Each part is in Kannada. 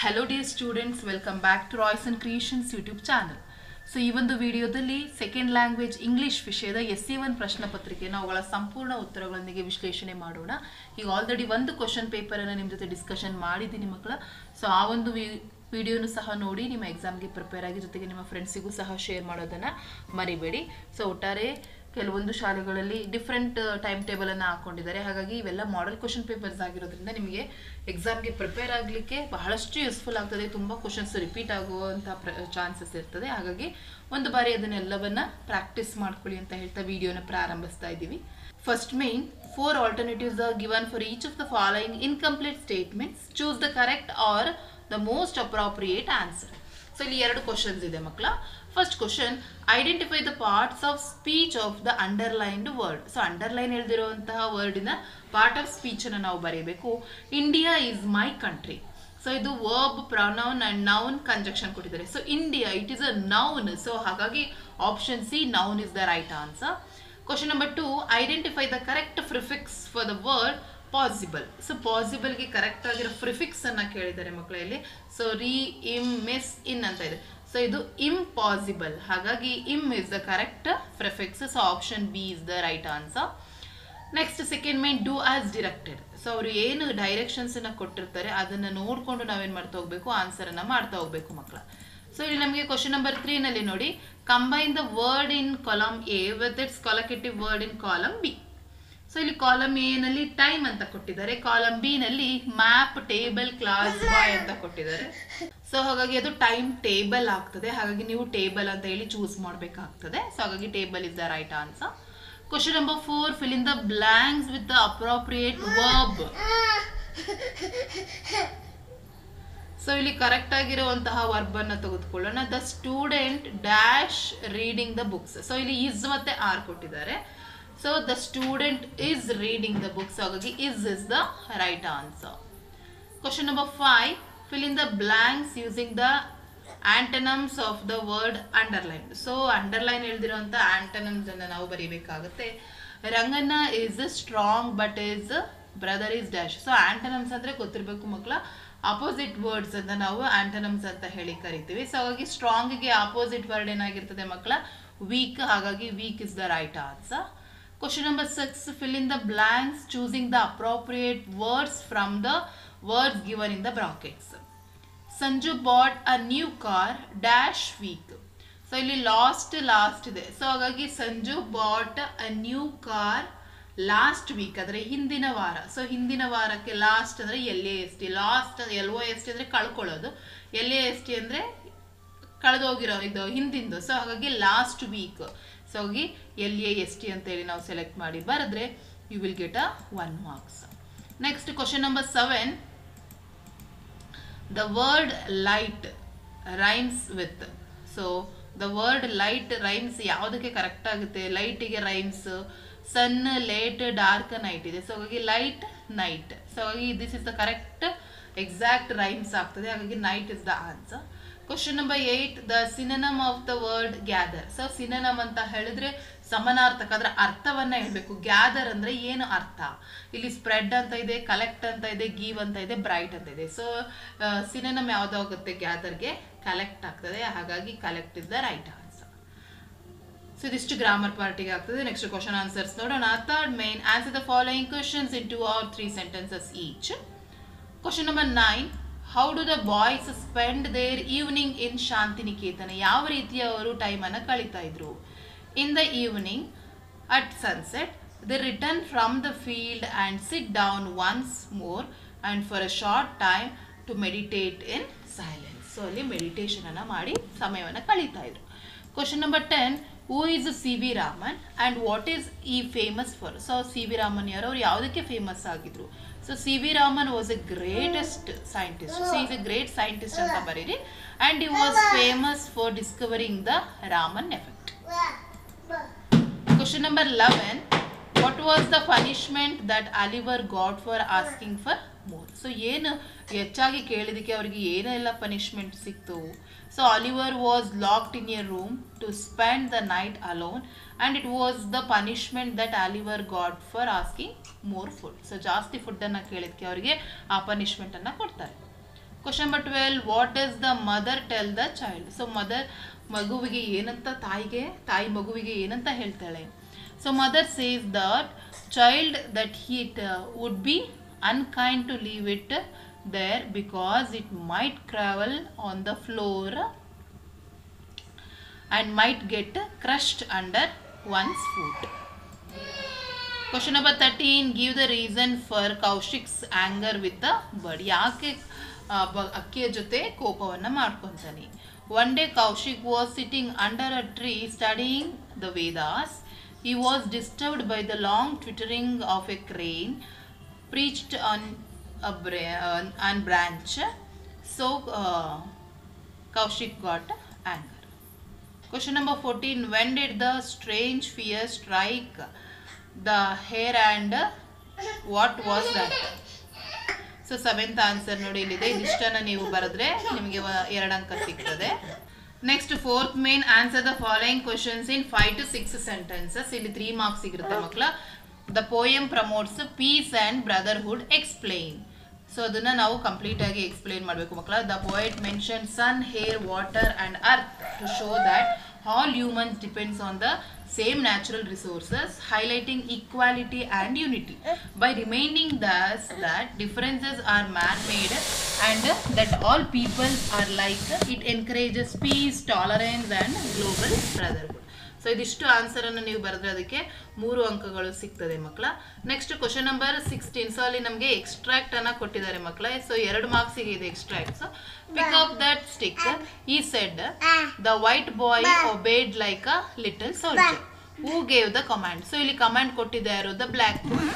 Hello dear students, welcome back to Royce and Creations YouTube channel. So ಈ ಒಂದು ವಿಡಿಯೋದಲ್ಲಿ ಸೆಕೆಂಡ್ ಲ್ಯಾಂಗ್ವೇಜ್ ಇಂಗ್ಲಿಷ್ ವಿಷಯದ SE1 ಪ್ರಶ್ನೆ ಪತ್ರಿಕೆಯನ್ನು ಅವುಗಳ ಸಂಪೂರ್ಣ ಉತ್ತರಗಳೊಂದಿಗೆ ವಿಶ್ಲೇಷಣೆ ಮಾಡೋಣ. ಈಗ ಆಲ್ರೆಡಿ ಒಂದು ಕ್ವಶನ್ ಪೇಪರನ್ನು ನಿಮ್ಮ ಜೊತೆ ಡಿಸ್ಕಷನ್ ಮಾಡಿದ್ದೀನಿ ಮಕ್ಕಳ. ಸೊ ಆ ಒಂದು ವಿಡಿಯೋನು ಸಹ ನೋಡಿ ನಿಮ್ಮ ಎಕ್ಸಾಮ್ಗೆ ಪ್ರಿಪೇರ್ ಆಗಿ ಜೊತೆಗೆ ನಿಮ್ಮ ಫ್ರೆಂಡ್ಸಿಗೂ ಸಹ ಶೇರ್ ಮಾಡೋದನ್ನು ಮರಿಬೇಡಿ. ಸೊ ಒಟ್ಟಾರೆ ಕೆಲವೊಂದು ಶಾಲೆಗಳಲ್ಲಿ ಡಿಫ್ರೆಂಟ್ ಟೈಮ್ ಟೇಬಲನ್ನು ಹಾಕೊಂಡಿದ್ದಾರೆ. ಹಾಗಾಗಿ ಇವೆಲ್ಲ ಮಾಡೆಲ್ ಕ್ವಶನ್ ಪೇಪರ್ಸ್ ಆಗಿರೋದ್ರಿಂದ ನಿಮಗೆ ಎಕ್ಸಾಮ್ಗೆ ಪ್ರಿಪೇರ್ ಆಗಲಿಕ್ಕೆ ಬಹಳಷ್ಟು ಯೂಸ್ಫುಲ್ ಆಗ್ತದೆ. ತುಂಬ ಕ್ವಶನ್ಸ್ ರಿಪೀಟ್ ಆಗುವಂಥ ಚಾನ್ಸಸ್ ಇರ್ತದೆ. ಹಾಗಾಗಿ ಒಂದು ಬಾರಿ ಅದನ್ನೆಲ್ಲವನ್ನ ಪ್ರಾಕ್ಟೀಸ್ ಮಾಡ್ಕೊಳ್ಳಿ ಅಂತ ಹೇಳ್ತಾ ವಿಡಿಯೋನ ಪ್ರಾರಂಭಿಸ್ತಾ ಇದ್ದೀವಿ. First main 4 alternatives are given for each of the following incomplete statements. Choose the correct or the most appropriate answer. So ಇಲ್ಲಿ 2 ಕ್ವಶನ್ಸ್ ಇದೆ ಮಕ್ಕಳ. First question, identify the parts of speech of the underlined word. So underline ಹೇಳ್ದಿರುವಂತಹ ವರ್ಡಿನ ಪಾರ್ಟ್ ಆಫ್ ಸ್ಪೀಚ್ ಅನ್ನು ನಾವು ಬರೀಬೇಕು. India is my country. So ಇದು verb, pronoun and noun conjunction ಕೊಟ್ಟಿದ್ದಾರೆ. So India it is a noun. So ಹಾಗಾಗಿ option C, noun is the right answer. Question number 2, identify the correct prefix for the word possible. So ಪಾಸಿಬಲ್ಗೆ correct ಆಗಿರೋ ಪ್ರಿಫಿಕ್ಸ್ ಅನ್ನ ಕೇಳಿದ್ದಾರೆ ಮಕ್ಕಳಲ್ಲಿ. ಸೊ ರಿ, ಇಮ್, ಮಿಸ್, ಇನ್ ಅಂತ ಇದೆ. ಸೊ ಇದು ಇಂಪಾಸಿಬಲ್. ಹಾಗಾಗಿ im is the correct prefix. So option B is the right answer. Next second main, do as directed. So ಅವರು ಏನು ಡೈರೆಕ್ಷನ್ಸ್ ಅನ್ನ ಕೊಟ್ಟಿರ್ತಾರೆ ಅದನ್ನ ನೋಡ್ಕೊಂಡು ನಾವೇನ್ ಮಾಡ್ತಾ ಹೋಗ್ಬೇಕು, ಆನ್ಸರ್ ಅನ್ನ ಮಾಡ್ತಾ ಹೋಗ್ಬೇಕು ಮಕ್ಕಳ. ಸೊ ಇಲ್ಲಿ ನಮಗೆ ಕ್ವಶನ್ ನಂಬರ್ 3 ನಲ್ಲಿ ನೋಡಿ, combine the word in column A with its collocative word in column B. So ಇಲ್ಲಿ ಕಾಲಮ್ ಎ ನಲ್ಲಿ ಟೈಮ್ ಅಂತ ಕೊಟ್ಟಿದ್ದಾರೆ, ಕಾಲಮ್ ಬಿ ನಲ್ಲಿ ಮ್ಯಾಪ್, ಟೇಬಲ್, ಕ್ಲಾಸ್, ಬಾಯ್ ಅಂತ ಕೊಟ್ಟಿದ್ದಾರೆ. ಸೊ ಹಾಗಾಗಿ ಅದು ಟೈಮ್ ಟೇಬಲ್ ಆಗ್ತದೆ. ಹಾಗಾಗಿ ನೀವು ಟೇಬಲ್ ಅಂತ ಹೇಳಿ ಚೂಸ್ ಮಾಡಬೇಕಾಗ್ತದೆ. ಸೊ ಹಾಗಾಗಿ table is the right answer. Question number 4, fill in the blanks with the appropriate verb. So ಇಲ್ಲಿ ಕರೆಕ್ಟ್ ಆಗಿರುವಂತಹ ವರ್ಬ್ ಅನ್ನ ತೆಗೆದುಕೊಳ್ಳೋಣ. The student dash reading the books. So ಇಲ್ಲಿ ಇಸ್ ಮತ್ತೆ ಆರ್ ಕೊಟ್ಟಿದ್ದಾರೆ. So the student is reading the books. ಹಾಗಾಗಿ is the right answer. Question number 5, fill in the blanks using the antonyms of the word underline. So underline ಹೇಳ್ದಿರುವಂತ ಆಂಟನಮ್ಸ್ ಅನ್ನ ನಾವು ಬರೀಬೇಕಾಗುತ್ತೆ. Ranganna is strong but is brother is dash. So antonyms ಅಂದ್ರೆ ಗೊತ್ತಿರಬೇಕು ಮಕ್ಕಳ, ಅಪೋಸಿಟ್ ವರ್ಡ್ಸ್ ಅಂತ ನಾವು ಆಂಟನಮ್ಸ್ ಅಂತ ಹೇಳಿ ಕರಿತೀವಿ. ಸೊ ಹಾಗಾಗಿ ಸ್ಟ್ರಾಂಗ್ ಗೆ ಅಪೋಸಿಟ್ ವರ್ಡ್ ಏನಾಗಿರ್ತದೆ ಮಕ್ಕಳ, ವೀಕ್. ಹಾಗಾಗಿ week is the right answer. Question number 6, fill in the blanks choosing the appropriate words from the words given in the brackets. Sanju bought a new car dash week. So ಇಲ್ಲಿ ಲಾಸ್ಟ್ ಇದೆ. ಸೊ ಹಾಗಾಗಿ Sanju bought a new car last week ಅಂದ್ರೆ ಹಿಂದಿನ ವಾರ. ಸೊ ಹಿಂದಿನ ವಾರಕ್ಕೆ ಲಾಸ್ಟ್ ಅಂದ್ರೆ LAST. ಲಾಸ್ಟ್ LOST ಅಂದ್ರೆ ಕಳ್ಕೊಳ್ಳೋದು, LAST ಅಂದ್ರೆ ಕಳೆದೋಗಿರೋ ಇದು ಹಿಂದಿಂದು. ಸೊ ಹಾಗಾಗಿ ಲಾಸ್ಟ್ ವೀಕ್. ಸೊ ಹಾಗಾಗಿ LAST ಅಂತ ಹೇಳಿ ನಾವು ಸೆಲೆಕ್ಟ್ ಮಾಡಿ ಬರೆದ್ರೆ you will get a 1 marks. Next question number 7, the word light rhymes with. So the word light rhymes ಯಾವುದಕ್ಕೆ ಕರೆಕ್ಟ್ ಆಗುತ್ತೆ? ಲೈಟಿಗೆ rhymes sun, late, dark, night ಇದೆ. ಸೊ ಹಾಗಾಗಿ ಲೈಟ್, ನೈಟ್. ಸೊ ಹಾಗಾಗಿ this is the correct exact rhymes ಆಗ್ತದೆ. ಹಾಗಾಗಿ night is the answer. Question number 8, the synonym of the word gather. So synonym ಅಂತ ಹೇಳಿದ್ರೆ ಸಮಾನಾರ್ಥಕ, ಅದರ ಅರ್ಥವನ್ನ ಹೇಳ್ಬೇಕು. ಗ್ಯಾದರ್ ಅಂದ್ರೆ ಏನು ಅರ್ಥ? ಇಲ್ಲಿ ಸ್ಪ್ರೆಡ್ ಅಂತ ಇದೆ, ಕಲೆಕ್ಟ್ ಅಂತ ಇದೆ, ಗಿವ್ ಅಂತ ಇದೆ, ಬ್ರೈಟ್ ಅಂತ ಇದೆ. ಸೊ ಸಿನೋನಿಮ್ ಯಾವ್ದಾಗುತ್ತೆ? ಗ್ಯಾದರ್ಗೆ ಕಲೆಕ್ಟ್ ಆಗ್ತದೆ. ಹಾಗಾಗಿ collect is the right answer. So ಇದಿಷ್ಟು ಗ್ರಾಮರ್ ಪಾರ್ಟಿಗೆ ಆಗ್ತದೆ. ನೆಕ್ಸ್ಟ್ ಕ್ವಶನ್ ಆನ್ಸರ್ಸ್ ನೋಡೋಣ. Third main, answer the following questions in 2 or 3 sentences each. Question number 9, how do the boys spend their evening in Shantiniketan. ಯಾವ ರೀತಿಯ ಅವರು ಟೈಮ್ ಅನ್ನು ಕಳೀತಾ ಇದ್ರು? In the evening at sunset they return from the field and sit down once more and for a short time to meditate in silence. So ಅಲ್ಲಿ ಮೆಡಿಟೇಷನ್ ಅನ್ನ ಮಾಡಿ ಸಮಯವನ್ನು ಕಳೀತಾ ಇದ್ರು. Question number 10, who is C.V. Raman and what is he famous for. So C.V. Raman ಯಾರು, ಅವ್ರು ಯಾವುದಕ್ಕೆ ಫೇಮಸ್ ಆಗಿದ್ರು? So C.V. Raman was a greatest scientist. So is a great scientist ಅಂತ ಬರೀರಿ. And he was famous for discovering the Raman effect. Question number 11, what was the punishment that Oliver got for asking for more. So ಏನು ಹೆಚ್ಚಾಗಿ ಕೇಳಿದಕ್ಕೆ ಅವರಿಗೆ ಏನೆಲ್ಲ ಪನಿಷ್ಮೆಂಟ್ ಸಿಕ್ತು? So Oliver was locked in a room to spend the night alone and it was the punishment that Oliver got for asking more food. So ಜಾಸ್ತಿ ಫುಡ್ ಅನ್ನ ಕೇಳಿದಕ್ಕೆ ಅವರಿಗೆ ಆ ಪನಿಷ್ಮೆಂಟ್ ಅನ್ನ ಕೊಡ್ತಾರೆ. Question number 12, what does the mother tell the child? So mother ಮಗುವಿಗೆ ಏನಂತ, ತಾಯಿ ಮಗುವಿಗೆ ಏನಂತ ಹೇಳ್ತಾಳೆ? So mother says that child that it would be unkind to leave it there because it might crawl on the floor and might get crushed under one's foot. Question number 13, give the reason for Kaushik's anger with the bird. ಯಾಕೆ ಅಕ್ಕಿಯ ಜೊತೆ ಕೋಪವನ್ನು ಮಾಡ್ಕೊಂತಾನೆ? One day Kaushik was sitting under a tree studying the Vedas. He was disturbed by the long twittering of a crane perched on branch, so Kaushik got anger. Question number 14, when did the strange fear strike the hair and what was that? So 7th answer ನೋಡಿ ಇಲ್ಲಿದೆ. ಇದಿಷ್ಟನ್ನ ನೀವು ಬರೆದ್ರೆ ನಿಮಗೆ 2 ಅಂಕ ಸಿಗ್ತದೆ. Next 4th main, answer the following questions in 5 to 6 sentences. ಇಲ್ಲಿ 3 ಮಾರ್ಕ್ಸ್ ಸಿಗಿರುತ್ತೆ ಮಕ್ಕಳ. The poem promotes peace and brotherhood, explain. So ಅದನ್ನ ನಾವು ಕಂಪ್ಲೀಟ್ ಆಗಿ ಎಕ್ಸ್ಪ್ಲೈನ್ ಮಾಡಬೇಕು ಮಕ್ಕಳ. The poet mention sun, air, water and earth to show that all humans depends on the same natural resources, highlighting equality and unity by reminding thus that differences are man-made and that all people are like. It encourages peace, tolerance and global brotherhood. So ಇದಿಷ್ಟು ಆನ್ಸರ್ ಅನ್ನು ನೀವು ಬರೆದ್ರೆ ಅದಕ್ಕೆ 3 ಅಂಕಗಳು ಸಿಗ್ತದೆ ಮಕ್ಕಳ. Next question number 16. ಸೊ ಅಲ್ಲಿ ನಮಗೆ ಎಕ್ಸ್ಟ್ರಾಕ್ಟ್ ಅನ್ನ ಕೊಟ್ಟಿದ್ದಾರೆ ಮಕ್ಕಳ. ಸೊ 2 ಮಾರ್ಕ್ಸಿಗೆ ಇದೆ extract. So pick up that stick, he said the white boy obeyed like a little soldier, who gave the command. So ಇಲ್ಲಿ ಕಮಾಂಡ್ ಕೊಟ್ಟಿದೆ ಯಾರು? The black boy.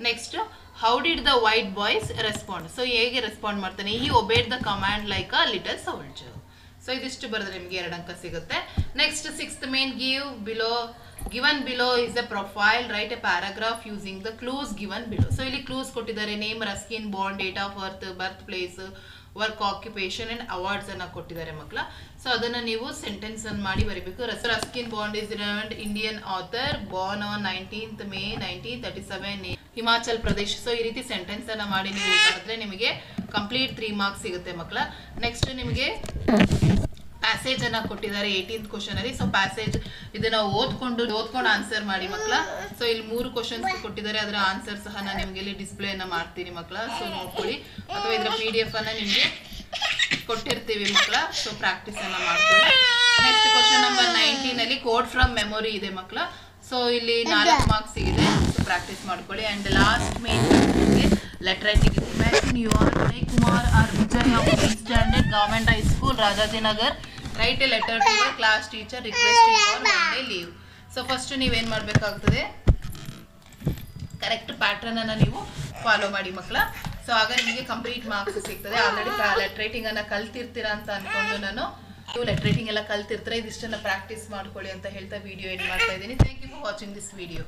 Next, how did the white boys respond? So ಹೇಗೆ ರೆಸ್ಪಾಂಡ್ ಮಾಡ್ತಾನೆ? He obeyed the command like a little soldier. So ಇದಿಷ್ಟು ಬರೆದ್ರೆ ನಿಮಗೆ 2 ಅಂಕ ಸಿಗುತ್ತೆ. Next 6th main, given below is the profile, write a paragraph using the clues given below. So ಇಲ್ಲಿ ಕ್ಲೂಸ್ ಕೊಟ್ಟಿದ್ದಾರೆ. Name, Ruskin, bond, date of birth place, work, occupation and awards ಅನ್ನ ಕೊಟ್ಟಿದ್ದಾರೆ ಮಕ್ಕಳ. ಸೊ ಅದನ್ನ ನೀವು ಸೆಂಟೆನ್ಸ್ ಅನ್ನು ಮಾಡಿ ಬರೀಬೇಕು. Ruskin bond is Indian author, Born on 19th May 1937, Himachal Pradesh. So ಈ ರೀತಿ ಸೆಂಟೆನ್ಸ್ ಅನ್ನ ಮಾಡಿ ನೀವು ಬರೆದ್ರೆ ನಿಮಗೆ ಕಂಪ್ಲೀಟ್ 3 ಮಾರ್ಕ್ಸ್ ಸಿಗುತ್ತೆ ಮಕ್ಕಳ. ನೆಕ್ಸ್ಟ್ ನಿಮಗೆ ಪ್ಯಾಸೇಜ್ ಅನ್ನ ಕೊಟ್ಟಿದ್ದಾರೆ 18th ಕ್ವಶನ್ ಅಲ್ಲಿ. ಸೊ ಪ್ಯಾಸೇಜ್ ಇದನ್ನ ಓದ್ಕೊಂಡು ಆನ್ಸರ್ ಮಾಡಿ ಮಕ್ಕಳ. ಸೊ ಇಲ್ಲಿ 3 ಕ್ವಶನ್ಸ್ ಕೊಟ್ಟಿದ್ದಾರೆ, ಅದರ ಆನ್ಸರ್ ಸಹ ನಾನು ನಿಮಗೆ ಇಲ್ಲಿ ಡಿಸ್ಪ್ಲೇ ಅನ್ನ ಮಾಡ್ತೀನಿ ಮಕ್ಕಳ. ಸೊ ನೋಡ್ಕೊಳ್ಳಿ, ಅಥವಾ ಇದರ PDF ಅನ್ನ ನಿಮಗೆ ಕೊಟ್ಟಿರ್ತೀವಿ ಮಕ್ಕಳ. ಸೊ ಪ್ರಾಕ್ಟೀಸ್ ಅನ್ನ ಮಾಡ್ಕೊಳ್ಳಿ. ನೆಕ್ಸ್ಟ್ ಕ್ವಶನ್ ನಂಬರ್ 19 ಅಲ್ಲಿ ಕೋಡ್ ಫ್ರಮ್ ಮೆಮೊರಿ ಇದೆ ಮಕ್ಕಳ. ಸೊ ಇಲ್ಲಿ 4 ಮಾರ್ಕ್ಸ್ ಇದೆ. ಸೊ ಪ್ರಾಕ್ಟೀಸ್ ಮಾಡ್ಕೊಳ್ಳಿ. And last main letter writing. Imagine you are Vinay Kumar or Vijay of 8th standard government high school Rajajinagar. Write a letter to your class teacher requesting your 1 day leave. So first ನೀವೇನ್ ಮಾಡಬೇಕಾಗ್ತದೆ, ಕರೆಕ್ಟ್ ಪ್ಯಾಟರ್ನ್ ಅನ್ನ ನೀವು ಫಾಲೋ ಮಾಡಿ ಮಕ್ಕಳ. ಸೊ ಆಗ ನಿಮಗೆ ಕಂಪ್ಲೀಟ್ ಮಾರ್ಕ್ಸ್ ಸಿಗ್ತದೆ. ಆಲ್ರೆಡಿ ಲೆಟರ್ ರೈಟಿಂಗ್ ಅನ್ನ ಕಲ್ತಿರ್ತೀರಾ ಅಂತ ಅನ್ಕೊಂಡು ನಾನು, ನೀವು ಲೆಟರ್ ರೈಟಿಂಗ್ ಎಲ್ಲ ಕಲ್ತಿರ್ತೀರಾ, ಇದಿಷ್ಟನ್ನ ಪ್ರಾಕ್ಟೀಸ್ ಮಾಡ್ಕೊಳ್ಳಿ ಅಂತ ಹೇಳ್ತಾ ವಿಡಿಯೋ ಎಂಡ್ ಮಾಡ್ತಾ ಇದ್ದೀನಿ. Thank you for watching this video.